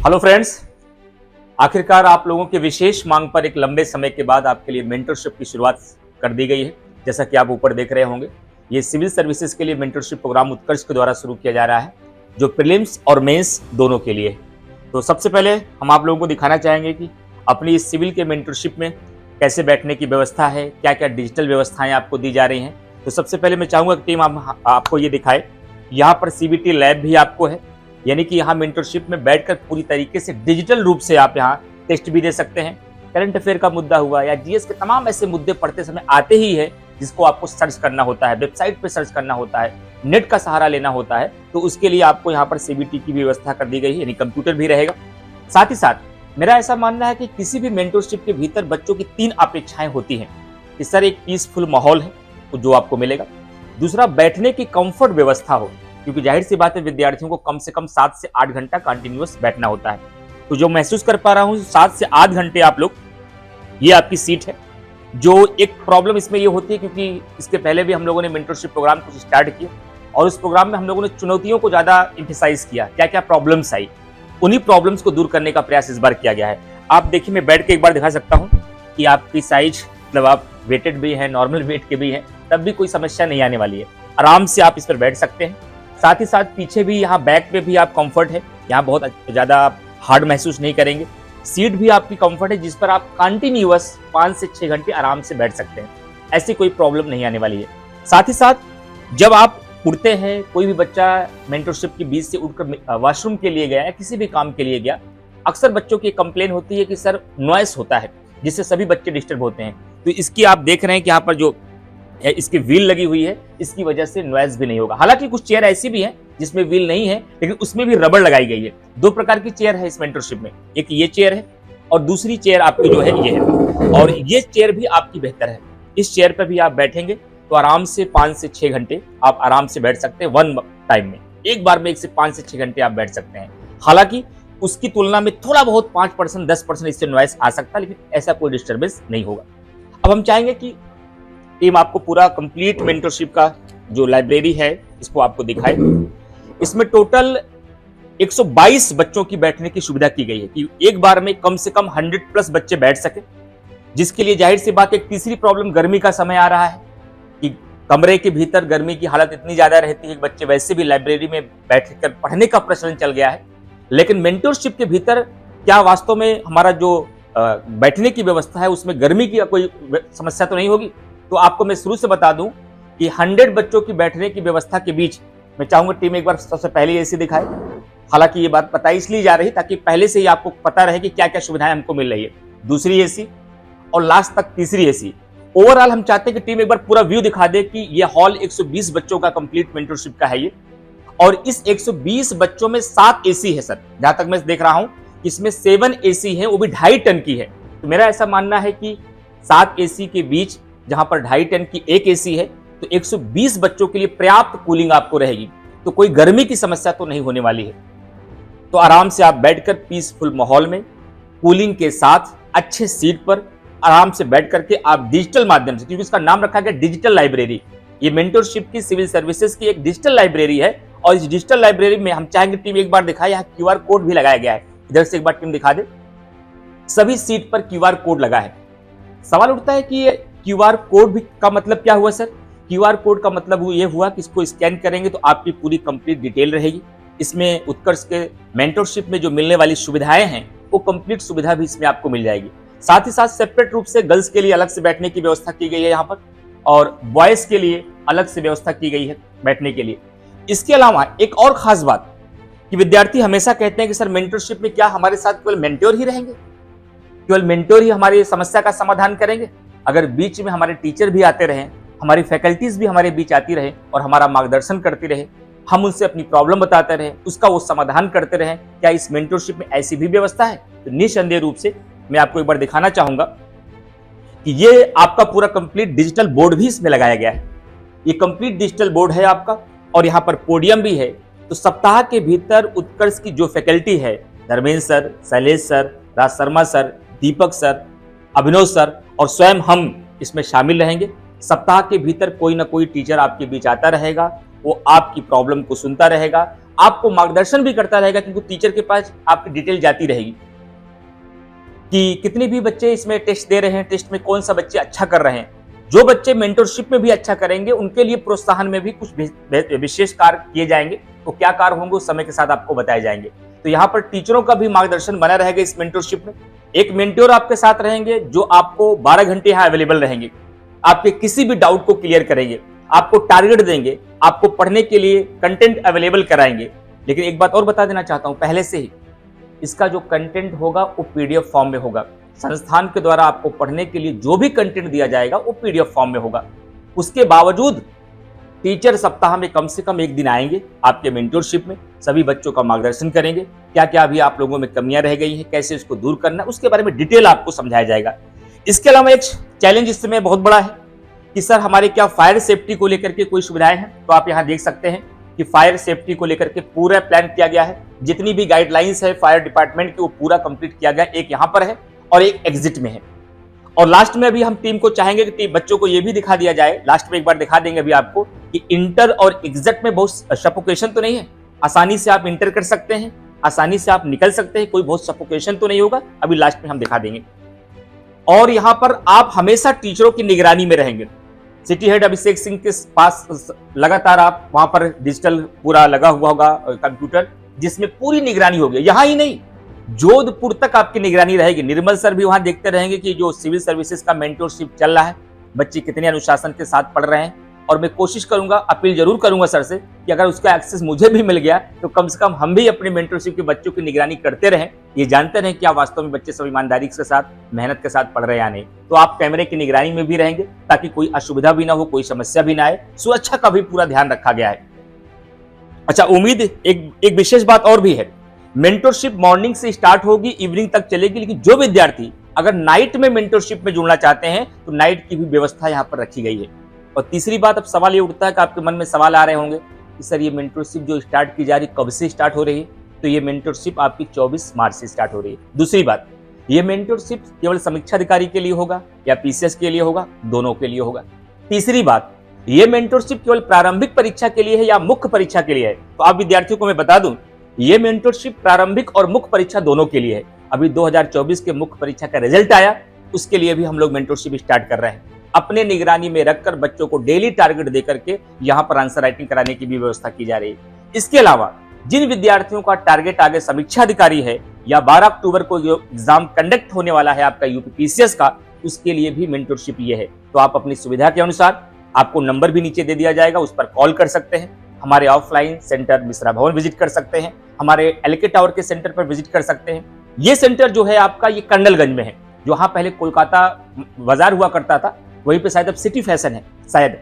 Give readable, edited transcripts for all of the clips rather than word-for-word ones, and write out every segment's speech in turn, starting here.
Hello friends, आखिरकार आप लोगों के विशेष मांग पर एक लंबे समय के बाद आपके लिए मेंटरशिप की शुरुआत कर दी गई है। जैसा कि आप ऊपर देख रहे होंगे, ये सिविल सर्विसेज के लिए मेंटरशिप प्रोग्राम उत्कर्ष के द्वारा शुरू किया जा रहा है, जो प्रीलिम्स और मेंस दोनों के लिए है। तो सबसे पहले हम आप लोगों को दिखाना चाहेंगे कि अपनी इस सिविल के मेंटरशिप में कैसे बैठने की व्यवस्था है, क्या क्या डिजिटल व्यवस्थाएं आपको दी जा रही हैं। तो सबसे पहले मैं चाहूँगा कि टीम आपको ये दिखाए। यहाँ पर CBT लैब भी आपको है, यानी कि यहाँ मेंटरशिप में बैठकर पूरी तरीके से डिजिटल रूप से आप यहाँ टेस्ट भी दे सकते हैं। करंट अफेयर का मुद्दा हुआ या GS के तमाम ऐसे मुद्दे पढ़ते समय आते ही है जिसको आपको सर्च करना होता है, वेबसाइट पे सर्च करना होता है, नेट का सहारा लेना होता है, तो उसके लिए आपको यहाँ पर CBT की व्यवस्था कर दी गई है, यानी कंप्यूटर भी रहेगा। साथ ही साथ मेरा ऐसा मानना है कि किसी भी मेंटरशिप के भीतर बच्चों की 3 अपेक्षाएं होती हैं कि सर एक पीसफुल माहौल है जो आपको मिलेगा, दूसरा बैठने की कंफर्ट व्यवस्था हो, क्योंकि जाहिर सी बात है विद्यार्थियों को कम से कम 7 से 8 घंटा कंटिन्यूअस बैठना होता है। तो जो महसूस कर पा रहा हूँ 7 से 8 घंटे आप लोग, ये आपकी सीट है। जो एक प्रॉब्लम इसमें ये होती है, क्योंकि इसके पहले भी हम लोगों ने मेंटरशिप प्रोग्राम कुछ स्टार्ट किया और उस प्रोग्राम में हम लोगों ने चुनौतियों को ज्यादा एम्फेसाइज किया, क्या क्या प्रॉब्लम्स आई, उन्हीं प्रॉब्लम्स को दूर करने का प्रयास इस बार किया गया है। आप देखिए, मैं बैठ के एक बार दिखा सकता हूँ कि आपकी साइज, मतलब आप वेटेड भी हैं, नॉर्मल वेट के भी हैं, तब भी कोई समस्या नहीं आने वाली है। आराम से आप इस पर बैठ सकते हैं। साथ ही साथ पीछे भी, यहाँ बैक पे भी आप कंफर्ट है, यहाँ बहुत ज़्यादा आप हार्ड महसूस नहीं करेंगे। सीट भी आपकी कंफर्ट है, जिस पर आप कंटिन्यूअस 5 से 6 घंटे आराम से बैठ सकते हैं, ऐसी कोई प्रॉब्लम नहीं आने वाली है। साथ ही साथ जब आप उठते हैं, कोई भी बच्चा मेंटरशिप के बीच से उठकर वॉशरूम के लिए गया या किसी भी काम के लिए गया, अक्सर बच्चों की कंप्लेन होती है कि सर नॉइस होता है, जिससे सभी बच्चे डिस्टर्ब होते हैं। तो इसकी आप देख रहे हैं कि यहाँ पर जो इसकी व्हील लगी हुई है, इसकी वजह से नॉइज भी नहीं होगा। हालांकि कुछ चेयर ऐसी भी हैं जिसमें व्हील नहीं है, लेकिन उसमें भी रबड़ लगाई गई है। 2 प्रकार की चेयर है इस मेंटरशिप में, एक ये चेयर है और दूसरी चेयर आपकी जो है ये है, और ये चेयर भी आपकी बेहतर है। इस चेयर पर भी आप बैठेंगे तो आराम से 5 से 6 घंटे आप आराम से बैठ सकते हैं। वन टाइम में, एक बार में 1 से 5 से 6 घंटे आप बैठ सकते हैं। हालांकि उसकी तुलना में थोड़ा बहुत 5% 10% इससे नॉइस आ सकता है, लेकिन ऐसा कोई डिस्टर्बेंस नहीं होगा। अब हम चाहेंगे कि टीम आपको पूरा कंप्लीट मेंटरशिप का जो लाइब्रेरी है इसको आपको दिखाए। इसमें टोटल 122 बच्चों की बैठने की सुविधा की गई है कि एक बार में कम से कम 100+ बच्चे बैठ सके, जिसके लिए जाहिर सी बात, एक तीसरी प्रॉब्लम गर्मी का समय आ रहा है कि कमरे के भीतर गर्मी की हालत इतनी ज्यादा रहती है कि बच्चे वैसे भी लाइब्रेरी में बैठकर पढ़ने का प्रचलन चल गया है। लेकिन मेंटरशिप के भीतर क्या वास्तव में हमारा जो बैठने की व्यवस्था है उसमें गर्मी की कोई समस्या तो नहीं होगी? तो आपको मैं शुरू से बता दूं कि 100 बच्चों की बैठने की व्यवस्था के बीच मैं चाहूंगा टीम एक बार सबसे पहले एसी दिखाए। हालांकि ये बात पता इसलिए जा रही ताकि पहले से ही आपको पता रहे कि क्या क्या सुविधाएं हमको मिल रही है। दूसरी एसी और लास्ट तक तीसरी एसी। ओवरऑल हम चाहते हैं कि टीम एक बार पूरा व्यू दिखा दे कि ये हॉल 120 बच्चों का कंप्लीट मेंटरशिप का है ये, और इस 120 बच्चों में 7 एसी है सर। जहां तक मैं देख रहा हूं इसमें 7 एसी है, वो भी 2.5 टन की है। तो मेरा ऐसा मानना है कि 7 एसी के बीच जहां पर 2.5 टन की एक एसी है, तो 120 बच्चों के लिए पर्याप्त कूलिंग आपको रहेगी, तो कोई गर्मी की समस्या तो नहीं होने वाली है। तो आराम से आप बैठकर पीसफुल माहौल में कूलिंग के साथ अच्छे सीट पर आराम से बैठ करके आप डिजिटल माध्यम से, क्योंकि इसका नाम रखा गया डिजिटल लाइब्रेरी, ये मेंटरशिप की सिविल सर्विसेज की एक डिजिटल लाइब्रेरी है। और इस डिजिटल लाइब्रेरी में हम चाहेंगे टीम एक बार दिखाए, यहाँ QR कोड भी लगाया गया है। इधर से एक बार टीम दिखा दे, सभी सीट पर QR कोड लगा है। सवाल उठता है कि ये QR कोड भी का मतलब क्या हुआ सर? QR कोड का मतलब ये हुआ कि इसको स्कैन करेंगे तो आपकी पूरी कंप्लीट डिटेल रहेगी। इसमें उत्कर्ष के मेंटरशिप में जो मिलने वाली सुविधाएं हैं वो कंप्लीट सुविधा भी इसमें आपको मिल जाएगी। साथ ही साथ सेपरेट रूप से गर्ल्स के लिए अलग से बैठने की व्यवस्था की गई है यहाँ पर, और बॉयज के लिए अलग से व्यवस्था की गई है बैठने के लिए। इसके अलावा एक और खास बात कि विद्यार्थी हमेशा कहते हैं कि सर मेंटरशिप में क्या हमारे साथ केवल मेंटोर ही रहेंगे, केवल मेंटोर ही हमारी समस्या का समाधान करेंगे? अगर बीच में हमारे टीचर भी आते रहें, हमारी फैकल्टीज भी हमारे बीच आती रहे और हमारा मार्गदर्शन करती रहे, हम उनसे अपनी प्रॉब्लम बताते रहे, उसका वो समाधान करते रहे, क्या इस मेंटरशिप में ऐसी भी व्यवस्था है? तो निसंदेह रूप से मैं आपको एक बार दिखाना चाहूंगा कि ये आपका पूरा कंप्लीट डिजिटल बोर्ड भी इसमें लगाया गया है। ये कंप्लीट डिजिटल बोर्ड है आपका, और यहाँ पर पोडियम भी है। तो सप्ताह के भीतर उत्कर्ष की जो फैकल्टी है, Dharmendra sir, Shailesh sir, Raj Sharma sir, दीपक सर, अभिनव सर और स्वयं हम इसमें शामिल रहेंगे। सप्ताह के भीतर कोई ना कोई टीचर आपके बीच आता रहेगा, वो आपकी प्रॉब्लम को सुनता रहेगा, आपको मार्गदर्शन भी करता रहेगा, क्योंकि टीचर के पास आपकी डिटेल जाती रहेगी कि कितने भी बच्चे इसमें टेस्ट दे रहे हैं, टेस्ट में कौन सा बच्चे अच्छा कर रहे हैं। जो बच्चे मेंटरशिप में भी अच्छा करेंगे उनके लिए प्रोत्साहन में भी कुछ विशेष कार्य किए जाएंगे। तो क्या कार्य होंगे उस समय के साथ आपको बताए जाएंगे। तो यहाँ पर टीचरों का भी मार्गदर्शन बना रहेगा इस मेंटरशिप में। एक मेंटोर आपके साथ रहेंगे जो आपको 12 घंटे यहाँ अवेलेबल रहेंगे, आपके किसी भी डाउट को क्लियर करेंगे, आपको टारगेट देंगे, आपको पढ़ने के लिए कंटेंट अवेलेबल कराएंगे। लेकिन एक बात और बता देना चाहता हूं पहले से ही, इसका जो कंटेंट होगा वो पीडीएफ फॉर्म में होगा। संस्थान के द्वारा आपको पढ़ने के लिए जो भी कंटेंट दिया जाएगा वो पीडीएफ फॉर्म में होगा। उसके बावजूद टीचर सप्ताह में कम से कम एक दिन आएंगे आपके मेंटरशिप में, सभी बच्चों का मार्गदर्शन करेंगे, क्या क्या अभी आप लोगों में कमियां रह गई हैं, कैसे इसको दूर करना, उसके बारे में डिटेल आपको समझाया जाएगा। इसके अलावा एक चैलेंज इस समय बहुत बड़ा है कि सर हमारे क्या फायर सेफ्टी को लेकर के कोई सुविधाएं हैं। तो आप यहाँ देख सकते हैं कि फायर सेफ्टी को लेकर के पूरा प्लान किया गया है। जितनी भी गाइडलाइंस है फायर डिपार्टमेंट की वो पूरा कंप्लीट किया गया। एक यहाँ पर है और एक एग्जिट में है। और लास्ट में अभी हम टीम को चाहेंगे कि बच्चों को ये भी दिखा दिया जाए, लास्ट में एक बार दिखा देंगे अभी आपको कि इंटर और एग्जिट में बहुत सफोकेशन तो नहीं है, आसानी से आप इंटर कर सकते हैं, आसानी से आप निकल सकते हैं, कोई बहुत सफोकेशन तो नहीं होगा। अभी लास्ट में हम दिखा देंगे। और यहाँ पर आप हमेशा टीचरों की निगरानी में रहेंगे। सिटी हेड अभिषेक सिंह के पास लगातार आप वहां पर डिजिटल पूरा लगा हुआ होगा कंप्यूटर, जिसमें पूरी निगरानी होगी। यहाँ ही नहीं, जोधपुर तक आपकी निगरानी रहेगी। निर्मल सर भी वहां देखते रहेंगे कि जो सिविल सर्विसेज का मेंटरशिप चल रहा है, बच्चे कितने अनुशासन के साथ पढ़ रहे हैं। और मैं कोशिश करूंगा, अपील जरूर करूंगा सर से कि अगर उसका एक्सेस मुझे भी मिल गया तो कम से कम हम भी अपने मेंटरशिप के बच्चों की निगरानी करते रहें, ये जानते रहें कि वास्तव में बच्चे सब ईमानदारी के साथ, मेहनत के साथ पढ़ रहे हैं या नहीं। तो आप कैमरे की निगरानी में भी रहेंगे ताकि कोई असुविधा भी ना हो, कोई समस्या भी ना आए। सुरक्षा का भी पूरा ध्यान रखा गया है। अच्छा, उम्मीद एक विशेष बात और भी है, मेंटरशिप मॉर्निंग से स्टार्ट होगी, इवनिंग तक चलेगी। लेकिन जो विद्यार्थी अगर नाइट में मेंटरशिप में जुड़ना चाहते हैं तो नाइट की भी व्यवस्था यहाँ पर रखी गई है। और तीसरी बात, अब सवाल ये उठता है कि आपके मन में सवाल आ रहे होंगे कि सर ये मेंटरशिप जो स्टार्ट की जा रही कब से स्टार्ट हो रही है। तो ये मेंटरशिप आपकी 24 मार्च से स्टार्ट हो रही है। दूसरी बात, ये मेंटरशिप केवल समीक्षा अधिकारी के लिए होगा या पीसीएस के लिए होगा, दोनों के लिए होगा। तीसरी बात, ये मेंटरशिप केवल प्रारंभिक परीक्षा के लिए है या मुख्य परीक्षा के लिए है। तो आप विद्यार्थियों को मैं बता दूं, ये मेंटरशिप प्रारंभिक और मुख्य परीक्षा दोनों के लिए है। अभी 2024 के मुख्य परीक्षा का रिजल्ट आया, उसके लिए भी हम लोग मेंटरशिप स्टार्ट कर रहे हैं। अपने निगरानी में रखकर बच्चों को डेली टारगेट देकर के यहाँ पर आंसर राइटिंग कराने की भी व्यवस्था की जा रही है। इसके अलावा जिन विद्यार्थियों का टारगेट आगे समीक्षा अधिकारी है या 12 अक्टूबर को जो एग्जाम कंडक्ट होने वाला है आपका यूपी पीसीएस का, उसके लिए भी मेंटरशिप ये है। तो आप अपनी सुविधा के अनुसार, आपको नंबर भी नीचे दे दिया जाएगा, उस पर कॉल कर सकते हैं। हमारे ऑफलाइन सेंटर मिश्रा भवन विजिट कर सकते हैं, हमारे एलके टावर के सेंटर पर विजिट कर सकते हैं। ये सेंटर जो है आपका ये कर्नलगंज में है, जो वहां पहले कोलकाता बाजार हुआ करता था, वहीं पे शायद अब सिटी फैशन है, शायद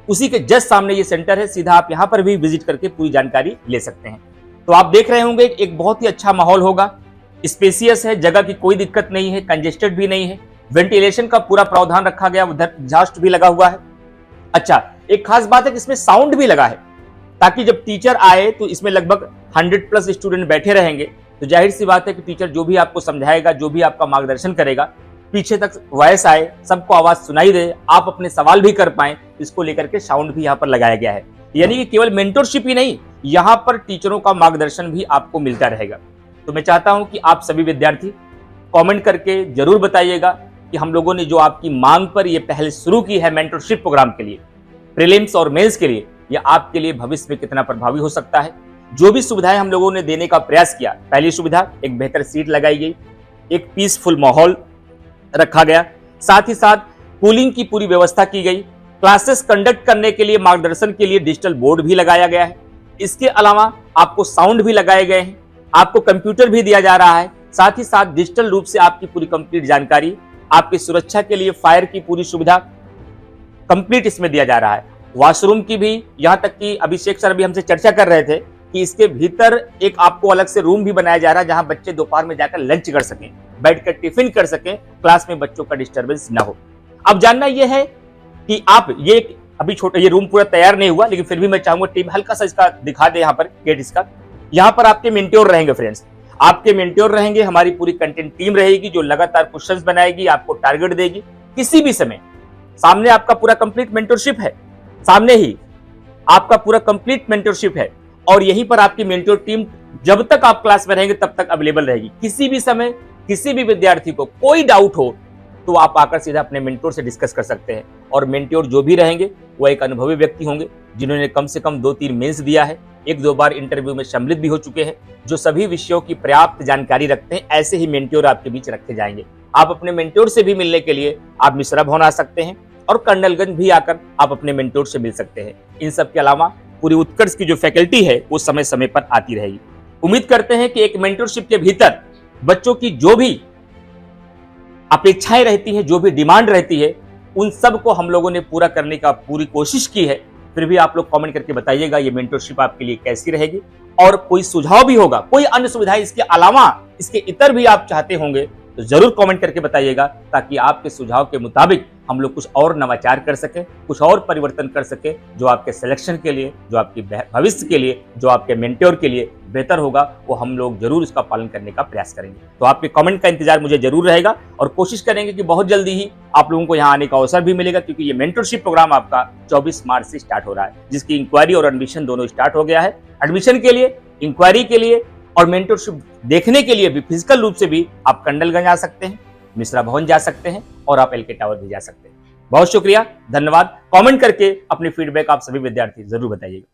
उसी के जस्ट सामने ये सेंटर है। सीधा आप यहाँ पर भी विजिट करके पूरी जानकारी ले सकते हैं। तो आप देख रहे होंगे एक बहुत ही अच्छा माहौल होगा, स्पेसियस है, जगह की कोई दिक्कत नहीं है, कंजेस्टेड भी नहीं है, वेंटिलेशन का पूरा प्रावधान रखा गया, उधर एग्जॉस्ट भी लगा हुआ है। अच्छा, एक खास बात है कि इसमें साउंड भी लगा है, ताकि जब टीचर आए तो इसमें लगभग 100+ स्टूडेंट बैठे रहेंगे। तो जाहिर सी बात है कि टीचर जो भी आपको समझाएगा, जो भी आपका मार्गदर्शन करेगा, पीछे तक वॉइस आए, सबको आवाज सुनाई दे, आप अपने सवाल भी कर पाए, इसको लेकर के साउंड भी यहाँ पर लगाया गया है। यानी कि केवल मेंटरशिप ही नहीं, यहाँ पर टीचरों का मार्गदर्शन भी आपको मिलता रहेगा। तो मैं चाहता हूं कि आप सभी विद्यार्थी कमेंट करके जरूर बताइएगा कि हम लोगों ने जो आपकी मांग पर ये पहल शुरू की है मेंटरशिप प्रोग्राम के लिए, प्रीलिम्स और मेंस के लिए, यह आपके लिए भविष्य में कितना प्रभावी हो सकता है। जो भी सुविधाएं हम लोगों ने देने का प्रयास किया, पहली सुविधा एक बेहतर सीट लगाई गई, एक पीसफुल माहौल रखा गया, साथ ही साथ कूलिंग की पूरी व्यवस्था की गई, क्लासेस कंडक्ट करने के लिए मार्गदर्शन के लिए डिजिटल बोर्ड भी लगाया गया है। इसके अलावा आपको साउंड भी लगाए गए हैं, आपको कंप्यूटर भी दिया जा रहा है, साथ ही साथ डिजिटल रूप से आपकी पूरी कंप्लीट जानकारी, आपकी सुरक्षा के लिए फायर की पूरी सुविधा कंप्लीट इसमें दिया जा रहा है। वॉशरूम की भी, यहाँ तक कि अभिषेक सर भी हमसे चर्चा कर रहे थे कि इसके भीतर एक आपको अलग से रूम भी बनाया जा रहा है, जहां बच्चे दोपहर में जाकर लंच कर सकें, बैठकर टिफिन कर सकें, क्लास में बच्चों का डिस्टर्बेंस ना हो। अब जानना यह है कि आप ये अभी छोटा, ये रूम पूरा तैयार नहीं हुआ, लेकिन फिर भी मैं चाहूंगा टीम हल्का सा इसका दिखा दे। यहाँ पर गेट इसका, यहाँ पर आपके मेंटोर रहेंगे फ्रेंड्स, आपके मेंटोर रहेंगे, हमारी पूरी कंटेंट टीम रहेगी जो लगातार क्वेश्चंस बनाएगी, आपको टारगेट देगी। किसी भी समय सामने आपका पूरा कंप्लीट मेंटरशिप है, सामने ही आपका पूरा कंप्लीट मेंटरशिप है। और यहीं पर आपकी मेंटोर टीम जब तक आप क्लास में रहेंगे तब तक अवेलेबल रहेगी। किसी भी समय किसी भी विद्यार्थी को कोई डाउट हो तो आप आकर सीधा अपने मेंटोर से डिस्कस कर सकते हैं। और मेंटोर जो भी रहेंगे वो एक अनुभवी व्यक्ति होंगे जिन्होंने कम से कम 2-3 मेंस दिया है, 1-2 बार इंटरव्यू में सम्मिलित भी हो चुके हैं, जो सभी विषयों की पर्याप्त जानकारी रखते हैं। ऐसे ही मेंटोर आपके बीच रखे जाएंगे। आप अपने मेंटोर से भी मिलने के लिए आप मिश्रा भवन आ सकते हैं और कर्नलगंज भी आकर आप अपने मेंटोर से मिल सकते हैं। इन सब के अलावा पूरी उत्कर्ष की जो फैकल्टी है वो समय समय पर आती रहेगी। उम्मीद करते हैं कि एक मेंटोरशिप के भीतर बच्चों की जो भी अपेक्षाएं रहती हैं, जो भी डिमांड रहती है, उन सब को हम लोगों ने पूरा करने का पूरी कोशिश की है। फिर भी आप लोग कमेंट करके बताइएगा ये मेंटोरशिप आपके लिए कैसी रहेगी, और कोई सुझाव भी होगा, कोई अन्य सुविधा इसके अलावा इसके इतर भी आप चाहते होंगे तो जरूर कमेंट करके बताइएगा, ताकि आपके सुझाव के मुताबिक हम लोग कुछ और नवाचार कर सके, कुछ और परिवर्तन कर सके, जो आपके सिलेक्शन के लिए, जो आपके भविष्य के लिए, जो आपके मेंटोर के लिए बेहतर होगा, वो हम लोग जरूर इसका पालन करने का प्रयास करेंगे। तो आपके कमेंट का इंतजार मुझे जरूर रहेगा और कोशिश करेंगे कि बहुत जल्दी ही आप लोगों को यहाँ आने का अवसर भी मिलेगा, क्योंकि ये मेंटोरशिप प्रोग्राम आपका 24 मार्च से स्टार्ट हो रहा है, जिसकी इंक्वायरी और एडमिशन दोनों स्टार्ट हो गया है। एडमिशन के लिए, इंक्वायरी के लिए और मेंटोरशिप देखने के लिए भी फिजिकल रूप से भी आप कंडलगंज आ सकते हैं, मिश्रा भवन जा सकते हैं और आप एलके टावर भी जा सकते हैं। बहुत शुक्रिया, धन्यवाद। कमेंट करके अपनी फीडबैक आप सभी विद्यार्थी जरूर बताइएगा।